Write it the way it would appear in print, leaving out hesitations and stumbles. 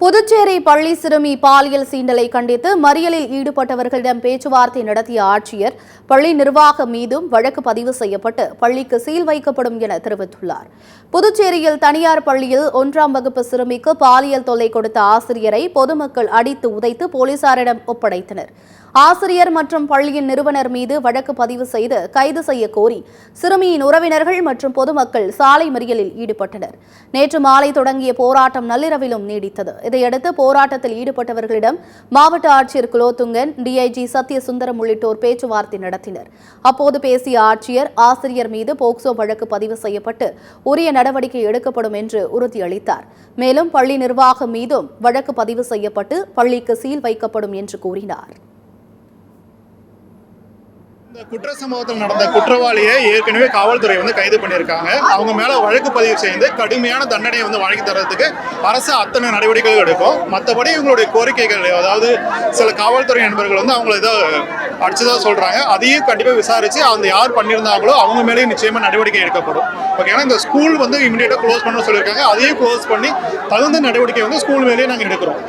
புதுச்சேரி பள்ளி சிறுமி பாலியல் சீண்டலை கண்டித்து மறியலில் ஈடுபட்டவர்களிடம் பேச்சுவார்த்தை நடத்திய ஆட்சியர் பள்ளி நிர்வாகம் மீதும் வழக்கு பதிவு செய்யப்பட்டு பள்ளிக்கு சீல் வைக்கப்படும் என தெரிவித்துள்ளார். புதுச்சேரியில் தனியார் பள்ளியில் 1ஆம் வகுப்பு சிறுமிக்கு பாலியல் தொல்லை கொடுத்த ஆசிரியரை பொதுமக்கள் அடித்து உதைத்து போலீசாரிடம் ஒப்படைத்தனர். ஆசிரியர் மற்றும் பள்ளியின் நிறுவனர் மீது வழக்கு பதிவு செய்து கைது செய்ய கோரி சிறுமியின் உறவினர்கள் மற்றும் பொதுமக்கள் சாலை மறியலில் ஈடுபட்டனர். நேற்று மாலை தொடங்கிய போராட்டம் நள்ளிரவிலும் நீடித்தது. இதையடுத்து போராட்டத்தில் ஈடுபட்டவர்களிடம் மாவட்ட ஆட்சியர் குலோத்துங்கன், டிஐஜி சத்யசுந்தரம் உள்ளிட்டோர் பேச்சுவார்த்தை நடத்தினர். அப்போது பேசிய ஆட்சியர், ஆசிரியர் மீது போக்சோ வழக்கு பதிவு செய்யப்பட்டு உரிய நடவடிக்கை எடுக்கப்படும் என்று உறுதியளித்தார். மேலும் பள்ளி நிர்வாகம் மீதும் வழக்கு பதிவு செய்யப்பட்டு பள்ளிக்கு சீல் வைக்கப்படும் என்று கூறினார். இந்த குற்ற சம்பவத்தில் நடந்த குற்றவாளியை ஏற்கனவே காவல்துறை கைது பண்ணியிருக்காங்க. அவங்க மேல வழக்கு பதிவு செய்து கடுமையான தண்டனையை வழங்கி தரதுக்கு அரசு அத்தனை நடவடிக்கைகள் எடுக்கும். மற்றபடி இவங்களுடைய கோரிக்கைகள், அதாவது சில காவல்துறை நண்பர்கள் அவங்களை ஏதோ அடிச்சுதான் சொல்றாங்க, அதையும் கண்டிப்பா விசாரிச்சு அந்த யார் பண்ணியிருந்தாங்களோ அவங்க மேலேயும் நிச்சயமா நடவடிக்கை எடுக்கப்படும். ஓகேனா இந்த ஸ்கூல் இமிடியேட்டா க்ளோஸ் பண்ண சொல்லியிருக்காங்க. அதையும் க்ளோஸ் பண்ணி தகுந்த நடவடிக்கை ஸ்கூல் மேலேயே நாங்கள் எடுக்கிறோம்.